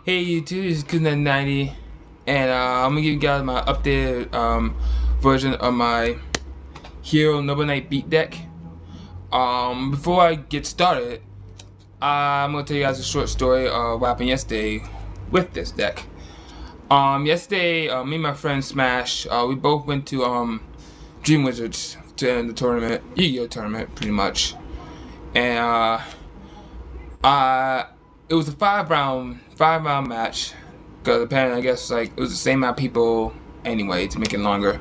Hey YouTube, this is Kuz90, and I'm gonna give you guys my updated version of my Hero Noble Knight beat deck. Before I get started, I'm gonna tell you guys a short story of what happened yesterday with this deck. Yesterday, me and my friend Smash, we both went to Dream Wizards to end the tournament, Yugioh tournament, pretty much, and Uh, it was a five round match. Because apparently, I guess like it was the same amount of people anyway to make it longer.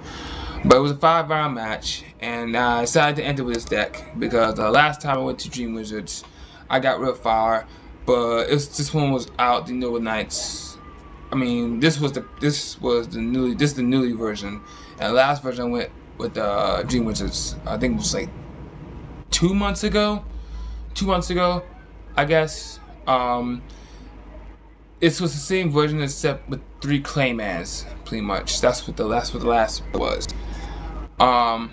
But it was a 5 round match, and I decided to enter with this deck because the last time I went to Dream Wizards, I got real far. But this one was out the Noble Knights. I mean, this was the newly version, and the last version I went with Dream Wizards. I think it was like 2 months ago. 2 months ago, I guess. It was the same version except with 3 claymans, pretty much. That's what the last was. Um,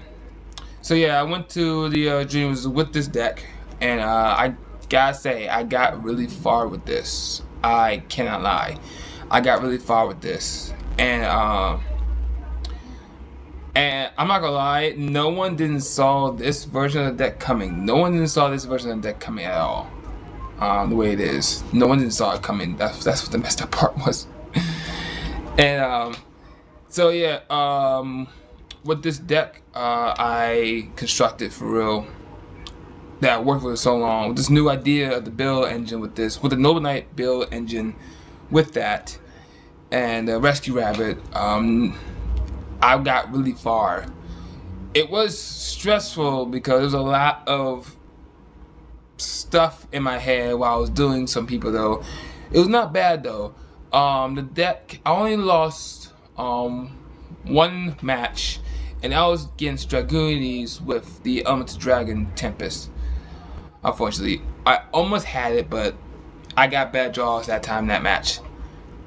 so yeah, I went to the Dreams with this deck, and I gotta say, I got really far with this. I cannot lie, I got really far with this, and I'm not gonna lie, no one didn't saw this version of the deck coming. No one didn't saw this version of the deck coming at all. The way it is, no one didn't saw it coming. That's what the messed up part was. And so yeah, with this deck, I constructed for real. That I worked with so long with this new idea of the build engine with the Noble Knight build engine, with that and Rescue Rabbit. I got really far. It was stressful because there was a lot of stuff in my head while I was doing some people though. It was not bad though. The deck, I only lost one match, and I was against Dragoonies with the Elemental Dragon Tempest. Unfortunately, I almost had it, but I got bad draws that time in that match.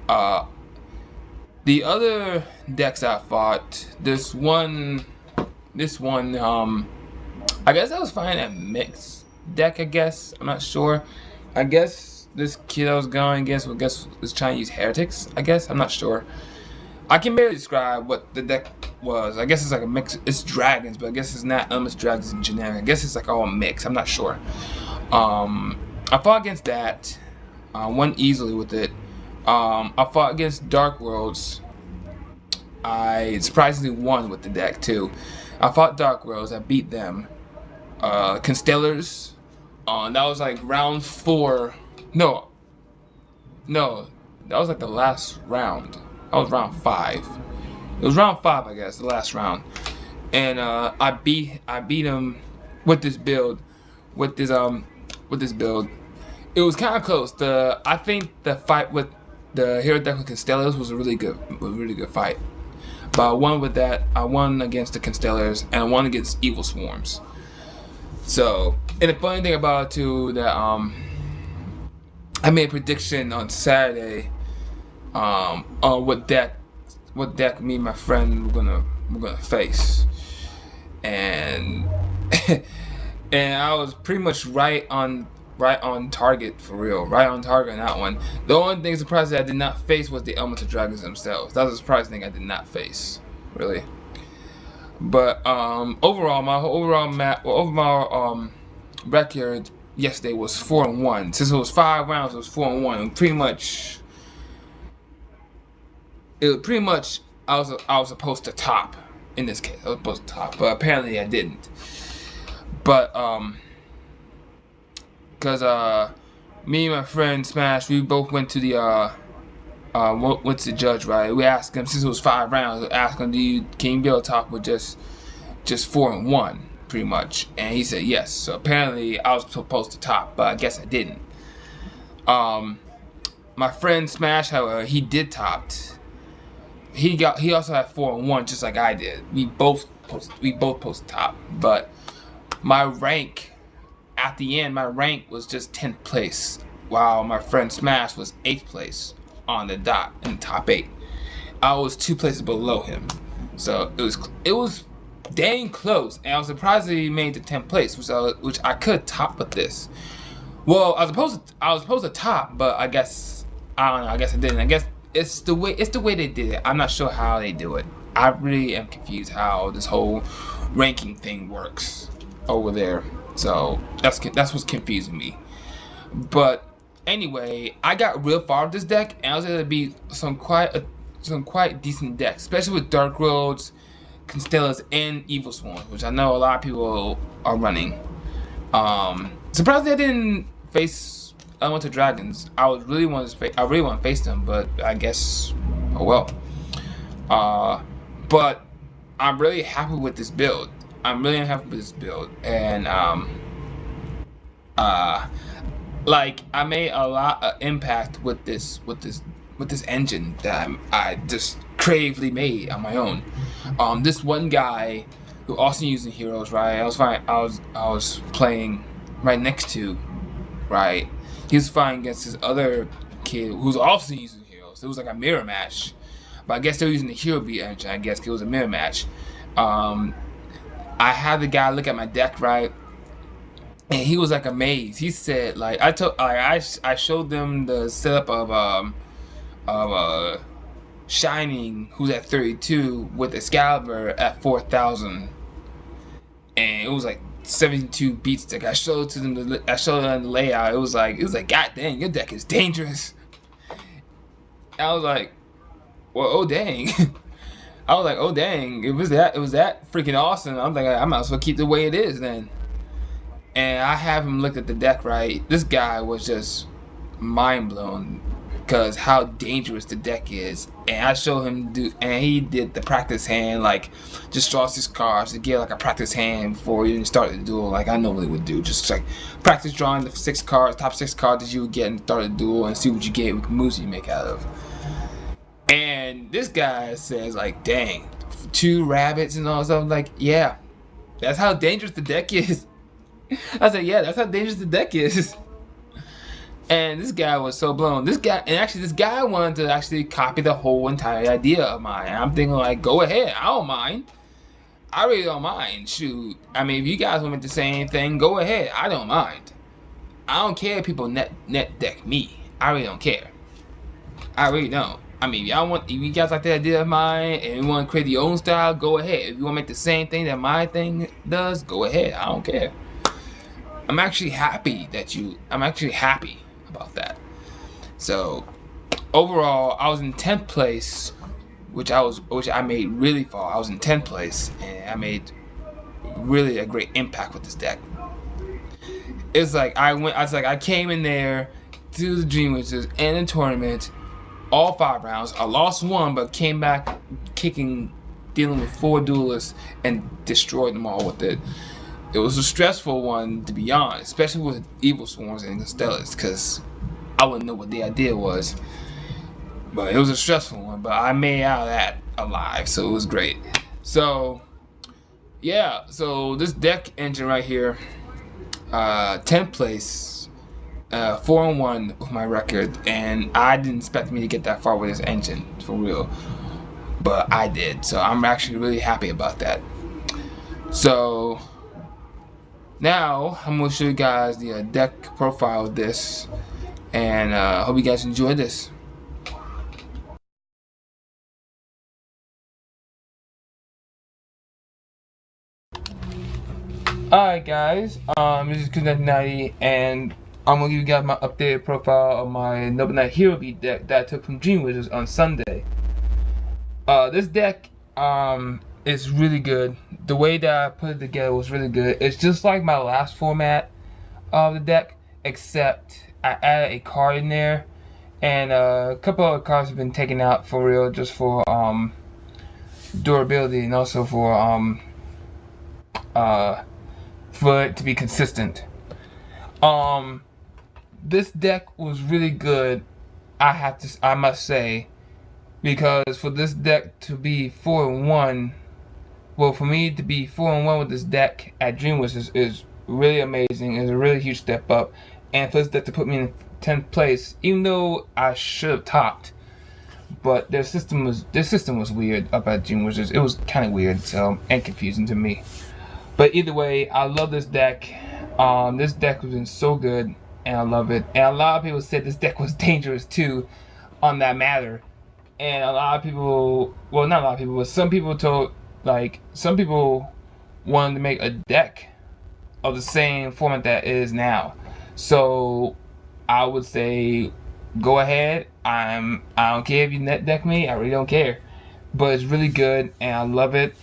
Uh, the other decks I fought, I guess I was fighting a mixed deck. I guess I'm not sure. I guess this kid I was going against, was trying to use heretics. I guess I'm not sure. I can barely describe what the deck was. I guess it's like a mix. It's dragons, but I guess it's not Elemental Dragons in generic. I guess it's like all a mix. I'm not sure. I fought against that. Won easily with it. I fought against Dark Worlds. I surprisingly won with the deck too. I fought Dark Worlds. I beat them. Constellars. That was like round 4. No, no, that was like the last round. That was round 5. It was round 5, I guess, the last round. And I beat him with this build, with this build. It was kind of close. I think the fight with the Hero deck with Constellars was a really good fight. But I won with that. I won against the Constellars, and I won against Evil Swarms. So, and the funny thing about it too, that I made a prediction on Saturday on what deck me and my friend we're gonna face, and and I was pretty much right on target, for real, right on target on that one. The only thing surprising I did not face was the Elemental Dragons themselves. That was a surprising thing I did not face, really. But overall, my overall record yesterday was 4-1. Since it was 5 rounds, it was 4-1. Pretty much, I was supposed to top in this case. I was supposed to top, but apparently I didn't. But because me and my friend Smash, we both went to the went to the judge, right? We asked him, since it was 5 rounds, we asked him, can you be able to talk with just 4-1, pretty much? And he said yes. So apparently I was supposed to top, but I guess I didn't. My friend Smash, however, he did top. He also had 4-1, just like I did. We both posted top, but my rank at the end, my rank was just 10th place, while my friend Smash was 8th place on the dot in the top 8. I was 2 places below him, so it was dang close, and I was surprised that he made the 10th place, which I could top with this. Well, I was supposed to top, but I guess I don't know. I guess I didn't. I guess it's the way they did it. I'm not sure how they do it. I really am confused how this whole ranking thing works over there. So that's what's confusing me. But anyway, I got real far with this deck, and I was able to beat some quite decent decks, especially with Dark Roads, Constellas, and Evil Swarms, which I know a lot of people are running. Surprised I didn't face Elemental Dragons. I really want to face them, but I guess, oh well. But I'm really happy with this build. And like I made a lot of impact with this engine that I just creatively made on my own. This one guy who also using heroes, right? I was playing right next to, right? He was fighting against this other kid who's also using heroes. It was like a mirror match, but I guess they were using the hero beat engine. I guess it was a mirror match. I had the guy look at my deck, right? And he was like amazed. He said, like, I showed them the setup of Shining, who's at 32, with Excalibur at 4,000, and it was like 72 beats deck. I showed them the layout. It was like, God dang, your deck is dangerous. I was like, well, oh dang. I was like, oh dang, it was that freaking awesome. I'm like, I might as well keep the way it is then. And I have him look at the deck, right? This guy was just mind blown because how dangerous the deck is. And I showed him and he did the practice hand, like just draw 6 cards to get like a practice hand before you even start the duel, like I normally would do. Just like practice drawing the 6 cards, top 6 cards that you would get and start the duel and see what you get with moves you make out of. And this guy says like, dang, 2 rabbits and all stuff. Like, yeah, that's how dangerous the deck is. I said, yeah, that's how dangerous the deck is. And this guy was so blown. This guy wanted to actually copy the whole entire idea of mine. And I'm thinking like, go ahead, I don't mind. I really don't mind. Shoot, I mean, if you guys want me to say anything, go ahead. I don't mind. I don't care if people net deck me. I really don't care. I really don't. I mean, if you guys like the idea of mine and you want to create your own style, go ahead. If you want to make the same thing that my thing does, go ahead. I don't care. I'm actually happy about that. So overall, I was in 10th place, which I made really far. I was in 10th place, and I made really a great impact with this deck. It's like I came in there to the Dream Wizards and the tournament, all 5 rounds. I lost 1, but came back dealing with 4 duelists and destroyed them all with it. It was a stressful one, to be honest, especially with Evil Swarms and Constellas, because I wouldn't know what the idea was. But it was a stressful one, but I made out of that alive, so it was great. So, yeah, so this deck engine right here, 10th place, 4-1 with my record, and I didn't expect me to get that far with this engine, for real. But I did, so I'm actually really happy about that. So now I'm going to show you guys the deck profile of this, and hope you guys enjoy this. Alright guys, this is Knighty, and I'm going to give you guys my updated profile of my Noble Knight Hero Beat deck that I took from Dream Wizards on Sunday. This deck is really good. The way that I put it together was really good. It's just like my last format of the deck, except I added a card in there, and a couple of cards have been taken out for real, just for durability and also for it to be consistent. This deck was really good, I must say, because for this deck to be 4-1, well, for me to be 4-1 with this deck at Dream Wizards is really amazing. It's a really huge step up, and for this deck to put me in 10th place, even though I should have topped, but their system was weird up at Dream Wizards. It was kind of weird, so, and confusing to me. But either way, I love this deck. This deck has been so good, and I love it. And a lot of people said this deck was dangerous too. on that matter. And a lot of people, well, not a lot of people, but some people told, like, some people wanted to make a deck of the same format that it is now. So I would say go ahead. I don't care if you net deck me. I really don't care. But it's really good and I love it.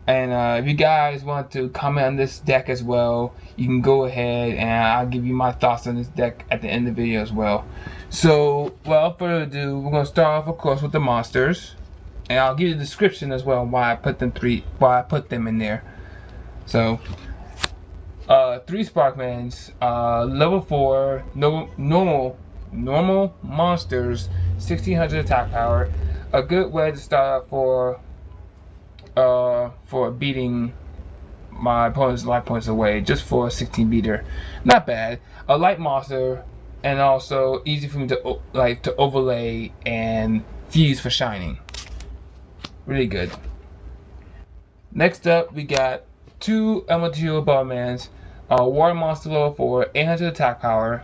And if you guys want to comment on this deck as well, you can go ahead and I'll give you my thoughts on this deck at the end of the video as well. So, without further ado, we're gonna start off, of course, with the monsters, and I'll give you the description as well why I put them in there. So, 3 Sparkmans, level 4, normal monsters, 1600 attack power. A good way to start out for beating my opponent's life points away, just for a 16 beater. Not bad. A light monster, and also easy for me to overlay and fuse for shining. Really good. Next up, we got 2 Yugioh Ballmans, Water Monster level 4, 800 attack power,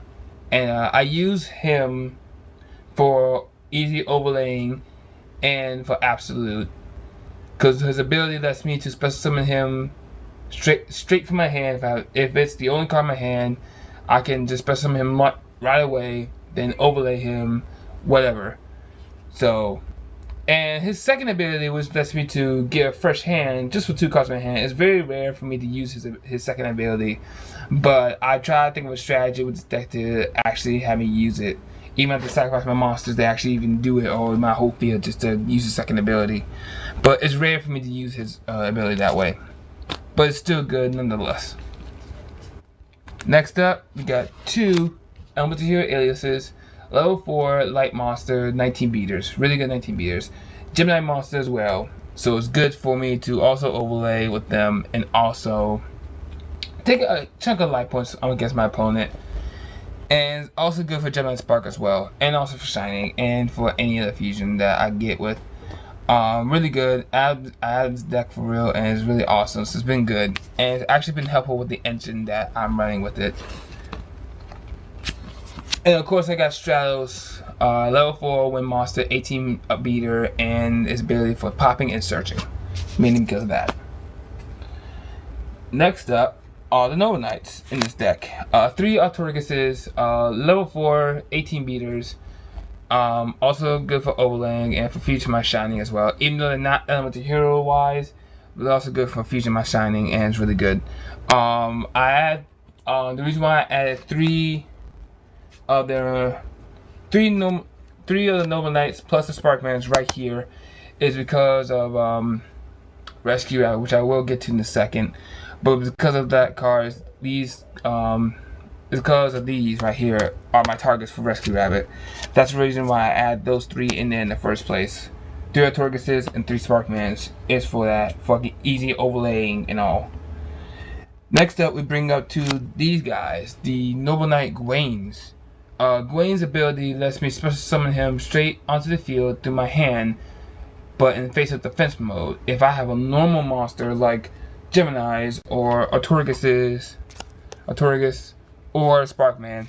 and I use him for easy overlaying and for absolute, because his ability lets me to special summon him straight from my hand. If it's the only card in my hand, I can just special summon him right away, then overlay him, whatever. So, and his second ability, which lets me to get a fresh hand just for 2 cards in my hand. It's very rare for me to use his second ability, but I try to think of a strategy with this deck to actually have me use it. Even if I have to sacrifice my monsters, they actually even do it, or my whole field, just to use his second ability. But it's rare for me to use his ability that way. But it's still good nonetheless. Next up, we got 2 Elemental Hero Aliases, level 4 light monster, 19 beaters, really good 19 beaters. Gemini monster as well, so it's good for me to also overlay with them and also take a chunk of life points against my opponent. And it's also good for Gemini Spark as well, and also for shining, and for any other fusion that I get with. Really good. I added this deck for real, and it's really awesome. So it's been good, and it's actually been helpful with the engine that I'm running with it. And of course, I got Stratos, level 4 Wind Monster, 18 beater, and its ability for popping and searching, mainly because of that. Next up are the Nova Knights in this deck. 3 Artorigases, level 4, 18 beaters. Also good for overlaying and for fusion my shining as well. Even though they're not elemental hero wise, they're also good for fusion my shining, and it's really good. The reason why I added 3 of the Nova Knights plus the Sparkmans right here is because of Rescue Rabbit, which I will get to in a second. But because of that card, because of these right here are my targets for Rescue Rabbit. That's the reason why I add those 3 in there in the first place. 3 Artorigases and 3 Sparkmans is for that fucking easy overlaying and all. Next up, we bring up to these guys, the Noble Knight Gwaines. Gwaines' ability lets me special summon him straight onto the field through my hand, but in face of defense mode. If I have a normal monster like Gemini's or Artorigas or Sparkman,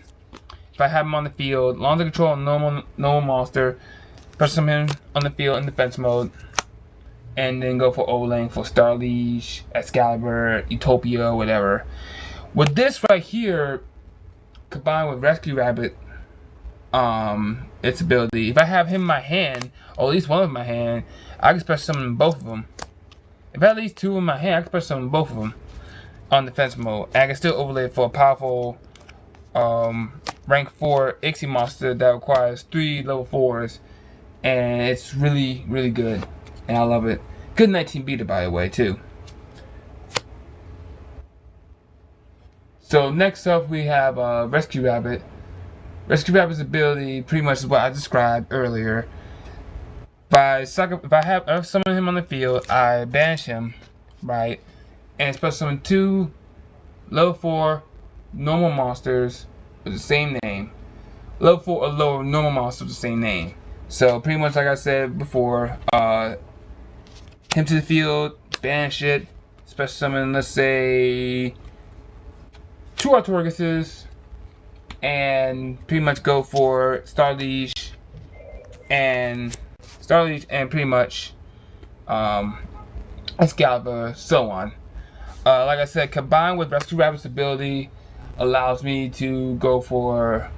if I have him on the field, long as I control a normal monster, special summon him on the field in defense mode, and then go for overlaying for Starliege, Excalibur, Utopia, whatever. With this right here, combined with Rescue Rabbit, its ability, if I have him in my hand, or at least one of them in my hand, I can special summon both of them. If I have at least 2 in my hand, I can special summon both of them on defense mode. And I can still overlay it for a powerful rank 4 Ixie monster that requires 3 level 4s, and it's really, really good, and I love it. Good 19 beater, by the way, too. So next up, we have Rescue Rabbit. Rescue Rabbit's ability pretty much is what I described earlier. If I summon him on the field, I banish him, right, and special summon 2 level 4 normal monsters with the same name. Level 4 or lower normal monsters with the same name. So pretty much like I said before, him to the field, banish it, special summon, let's say 2 Artorigases, and pretty much go for Starliege and Starleech, and pretty much Excalibur, so on. Like I said, combined with Rescue Rabbit's ability, allows me to go for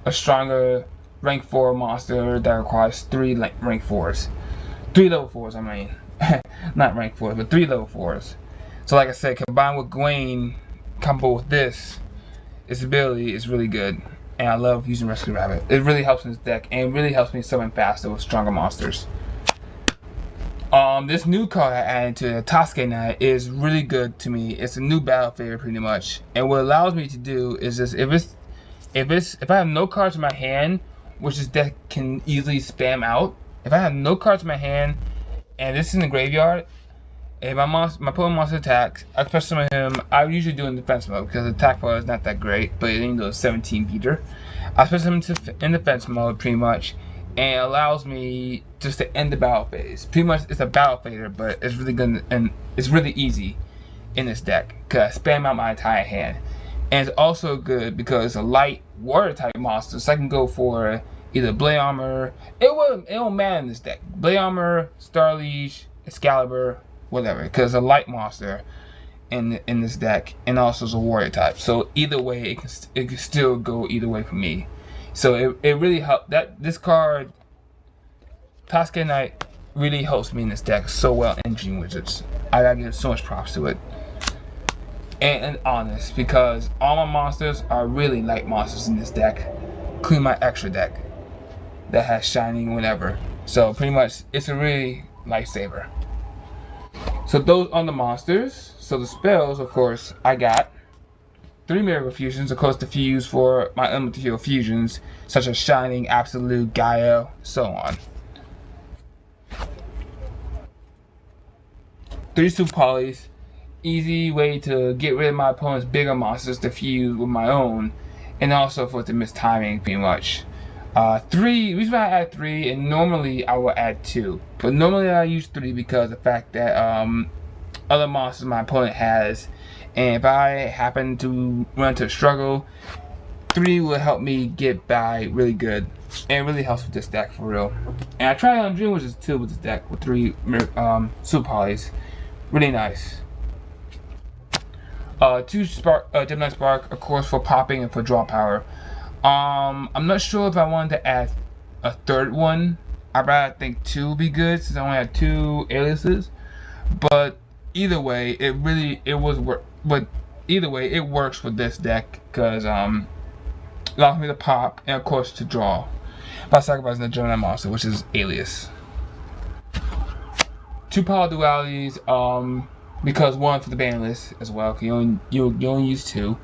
a stronger rank 4 monster that requires 3 rank 4s. 3 level 4s, I mean. Not rank 4s, but 3 level 4s. So like I said, combined with Gwen, combo with this, its ability is really good. And I love using Rescue Rabbit. It really helps in this deck, and it really helps me summon faster with stronger monsters. This new card I added to the Tosuke Knight is really good to me. It's a new battle favorite pretty much. And what it allows me to do is just, if I have no cards in my hand, which this deck can easily spam out. If I have no cards in my hand and this is in the graveyard, if my opponent monster attacks, I special summon him. I usually do it in defense mode because the attack power is not that great, but it ain't a 17 beater. I special summon him in defense mode pretty much, and it allows me just to end the battle phase. Pretty much, it's a battle fader, but it's really good and it's really easy in this deck because I spam out my entire hand. And it's also good because it's a light water type monster, so I can go for either Blade Armor. It won't matter in this deck. Blade Armor, Starleech, Excalibur, whatever, because it's a light monster in this deck, and also it's a warrior type. So either way, it can still go either way for me. So it really helped. This card, Tosuke Knight, really helps me in this deck so well in Dream Wizards. I gotta give so much props to it. And honest, because all my monsters are really light monsters in this deck, including my extra deck that has Shining whatever. So pretty much, it's a really lifesaver. So those are the monsters. So the spells, of course, I got 3 Miracle Fusions, of course, to fuse for my Unlimited Hero Fusions, such as Shining, Absolute, Gaia, so on. 3 Super Polys, easy way to get rid of my opponent's bigger monsters to fuse with my own, and also for it to miss timing, pretty much. 3, reason why I add 3, and normally I will add 2, but normally I use 3 because of the fact that other monsters my opponent has, and if I happen to run into a struggle, 3 will help me get by really good, and it really helps with this deck for real. And I tried on Dream Wizards too with this deck with 3 Super Polys, really nice. 2 Gemini Spark, of course, for popping and for draw power. I'm not sure if I wanted to add a 3rd one. I'd rather think 2 would be good since I only have 2 aliases. But either way, it works with this deck because allows me to pop and of course to draw by sacrificing the Gemini monster, which is alias. 2 power dualities, because 1 for the ban list as well. You only use 2.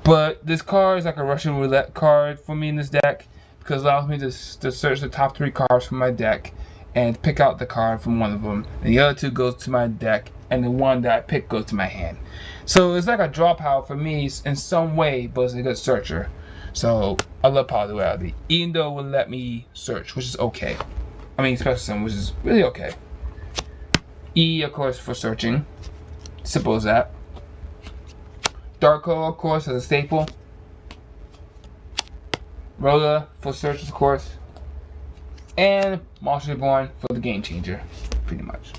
But this card is like a Russian roulette card for me in this deck because it allows me to search the top 3 cards from my deck and pick out the card from one of them. And the other 2 goes to my deck, and the one that I pick goes to my hand. So it's like a draw power for me in some way, but it's a good searcher. So I love power duality, even though it will let me search, which is okay. I mean, special summon, which is really okay. E, of course, for searching. Simple as that. Darko, of course, as a staple. Rhoda for search, of course. And Monster Reborn for the game changer, pretty much.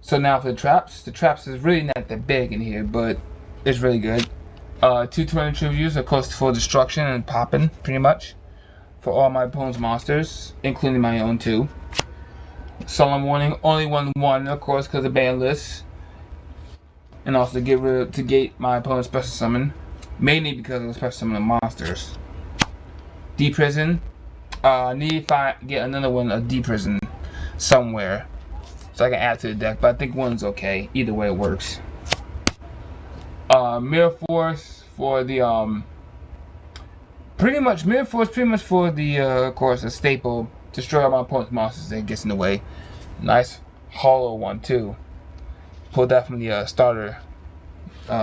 So now for the traps. The traps is really not that big in here, but it's really good. 2 Torrent Tributes, of course, for destruction and popping, pretty much. For all my opponent's monsters, including my own too. Solemn Warning, only 1/1, of course, because of ban lists. And also to gate my opponent's special summon, mainly because of the special summon of monsters. D-Prison, need to get another one of D-Prison somewhere, so I can add to the deck, but I think 1's okay, either way it works. Mirror Force for the, Mirror Force pretty much for the, of course, a staple, destroy all my opponent's monsters that gets in the way. Nice hollow one too. Pull that from the starter,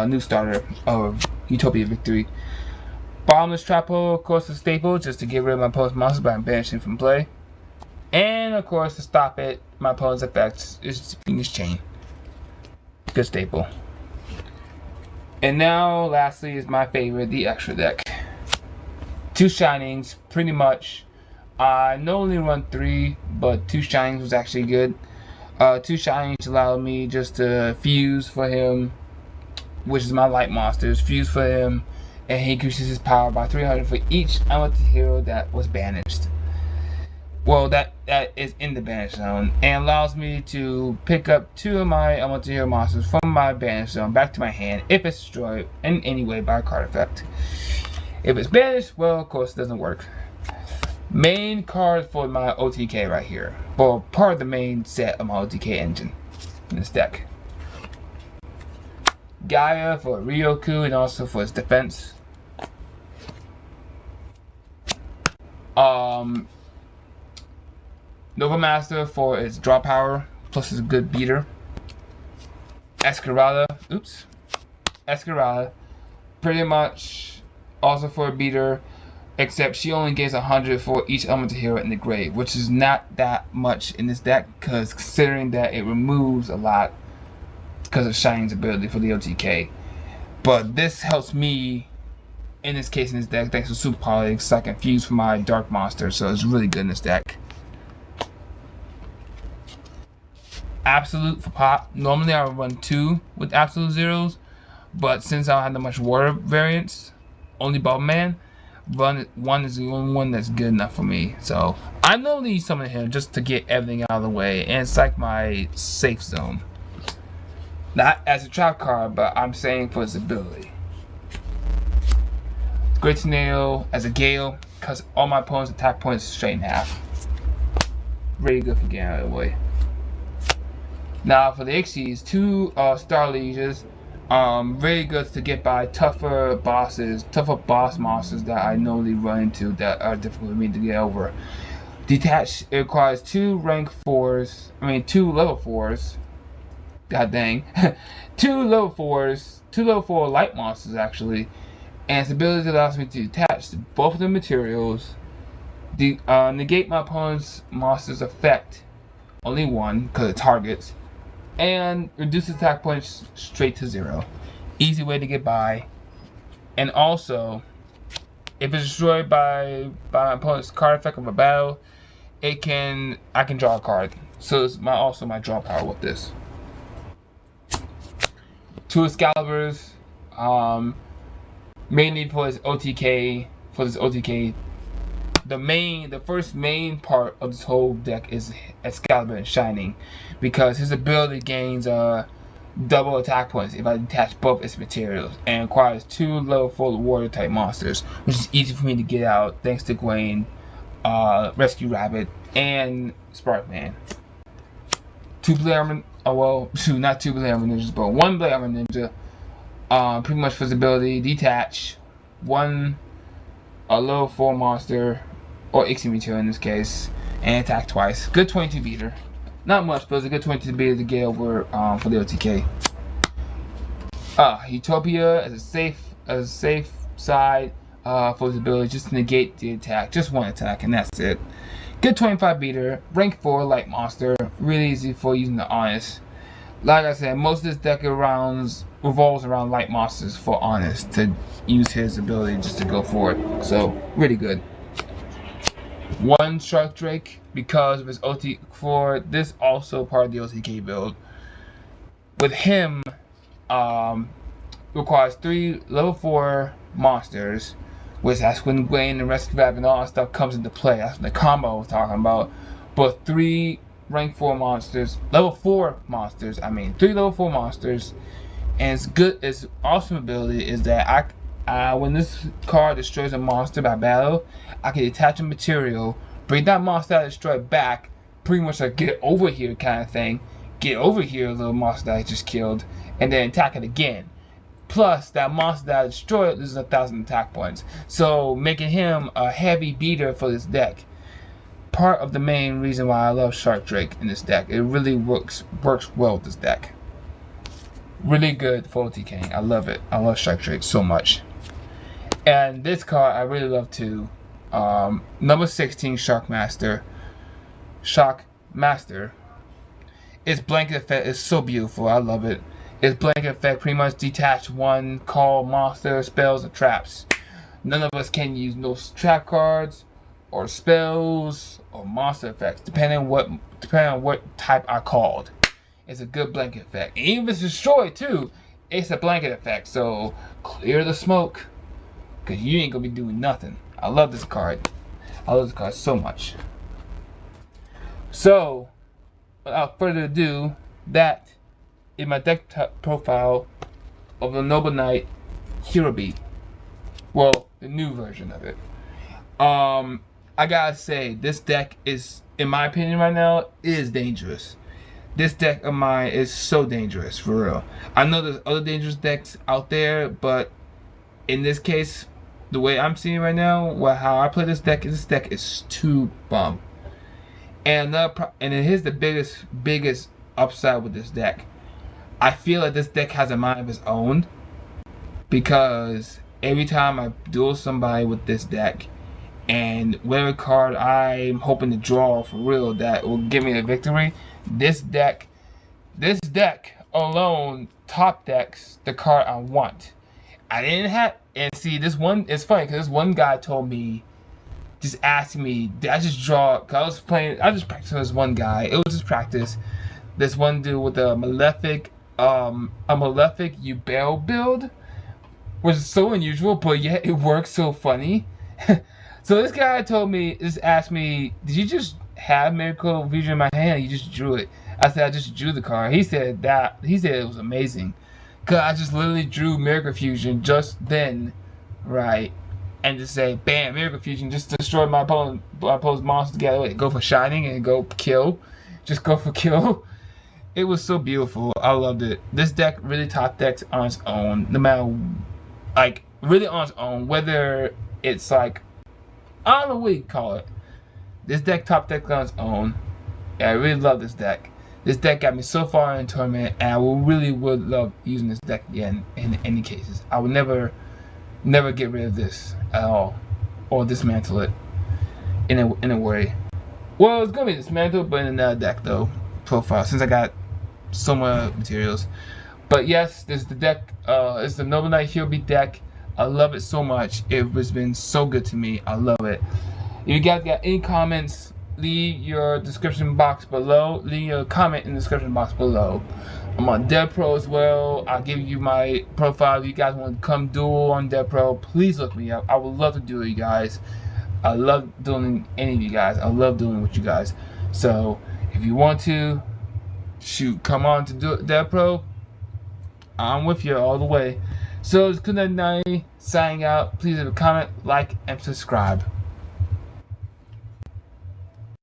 new starter of Utopia Victory. Bottomless Trap Hole, of course, a staple, just to get rid of my opponent's monsters by banishing from play. And of course, to stop it, my opponent's effects is Phoenix Chain. Good staple. And now, lastly, is my favorite, the extra deck. 2 Shinings, pretty much. I normally run 3, but 2 shinings was actually good. 2 shinings allowed me just to fuse for him, which is my light monsters. Fuse for him, and he increases his power by 300 for each unlucky hero that was banished. Well, that is in the banish zone, and allows me to pick up 2 of my unlucky hero monsters from my banish zone back to my hand if it's destroyed in any way by a card effect. If it's banished, well, of course, it doesn't work. Main card for my OTK right here. Well, part of the main set of my OTK engine in this deck. Gaia for Ryoku and also for his defense. Nova Master for its draw power, plus it's a good beater. Escarada, pretty much also for a beater, except she only gains 100 for each elemental hero in the grave, which is not that much in this deck, because considering that it removes a lot because of Shining's ability for the OTK. But this helps me in this case in this deck thanks to Super Poly, so I can fuse for my dark monster, so it's really good in this deck. Absolute for pop. Normally I would run 2 with absolute zeros, but since I don't have that much water variants, only Bubble Man, one is the only one that's good enough for me. So I normally summon him just to get everything out of the way, and it's like my safe zone. Not as a trap card, but I'm saying for his ability. Great Tornado as a Gale, because all my opponent's attack points straight in half. Really good for getting out of the way. Now for the Ixies, 2 Star Lieges, really good to get by tougher boss monsters that I normally run into that are difficult for me to get over. Detach, it requires 2 level 4s. God dang. 2 level 4 light monsters actually. And its ability allows me to detach both of the materials, negate my opponent's monster's effect, only 1 because it targets, and reduce attack points straight to 0. Easy way to get by. And also, if it's destroyed by my opponent's card effect of a battle, I can draw a card. So it's also my draw power with this. 2 Excaliburs, mainly for this OTK. The first main part of this whole deck is Excalibur and Shining, because his ability gains double attack points if I detach both its materials, and requires 2 level 4 water type monsters, which is easy for me to get out thanks to Gwen, Rescue Rabbit, and Sparkman. 2 Blade Armor, not 2 Blade Armor Ninjas, but 1 Blade Armor Ninja, pretty much for his ability, detach 1 level 4 monster, or Ixie material in this case, and attack twice. Good 22 beater. Not much, but it's a good 22 beater to get over for the OTK. Utopia as a safe side for his ability, just to negate the attack. Just 1 attack, and that's it. Good 25 beater, rank 4 light monster, really easy for using the Honest. Like I said, most of this deck revolves around light monsters for Honest to use his ability just to go for it. So really good. 1 Shark Drake because of his OT for this, also part of the OTK build. With him, requires 3 level 4 monsters, which that's when Gwen and Rescue Rabbit and all that stuff comes into play. That's the combo I was talking about. But 3 rank 4 monsters, level 4 monsters. 3 level 4 monsters, and its awesome ability is that when this card destroys a monster by battle, I can detach a material, bring that monster that I destroyed back, pretty much like get over here kind of thing. Get over here, little monster that I just killed, and then attack it again. Plus, that monster that I destroyed loses 1,000 attack points. So, making him a heavy beater for this deck. Part of the main reason why I love Shark Drake in this deck. It really works well with this deck. Really good for OTK. I love it. I love Shark Drake so much. And this card I really love too. Number 16 Shock Master. Its blanket effect is so beautiful. I love it. Its blanket effect pretty much detach 1 call monster, spells, and traps. None of us can use no trap cards or spells or monster effects, depending on what type I called. It's a good blanket effect. And even if it's destroyed too, it's a blanket effect. So clear the smoke, cause you ain't gonna be doing nothing. I love this card. I love this card so much. So without further ado, that is my deck profile of the Noble Knight Hero Beat. Well, the new version of it. I gotta say, this deck is, in my opinion right now, is dangerous. This deck of mine is so dangerous, for real. I know there's other dangerous decks out there, but in this case, the way I'm seeing right now, how I play this deck is too bum. And here's the biggest upside with this deck. I feel like this deck has a mind of its own, because every time I duel somebody with this deck, and whatever card I'm hoping to draw for real that will give me the victory, this deck alone top decks the card I want. I didn't have, and see, this one, it's funny because this one guy told me, just asked me, did I just draw, cause I just practiced with this one guy. It was just practice. This one dude with a malefic Yugioh build, which is so unusual, but yet it works so funny. So this guy just asked me, did you just have Miracle Fusion in my hand? You just drew it. I said, I just drew the card. He said it was amazing. Cause I just literally drew Miracle Fusion just then, right? And just say, bam, Miracle Fusion, just destroy my opponent's monster together. Go for shining and go kill. Just go for kill. It was so beautiful. I loved it. This deck really top decks on its own, no matter, like, really on its own, whether it's like, I don't know what you call it. This deck top deck on its own. Yeah, I really love this deck. This deck got me so far in the tournament, and I really would love using this deck again in any cases. I would never get rid of this at all, or dismantle it in a way. Well, it's gonna be dismantled, but in another deck though profile, since I got so much materials. But yes, this is the deck. It's the Noble Knight Hero Beat deck. I love it so much. It has been so good to me. I love it. If you guys got any comments, leave your description box below. Leave your comment in the description box below. I'm on DevPro as well. I'll give you my profile. If you guys want to come duel on DevPro, please look me up. I would love to do it, you guys. I love doing any of you guys. I love doing it with you guys. So if you want to, shoot, come on to DevPro. I'm with you all the way. So it's good night, signing out. Please leave a comment, like, and subscribe.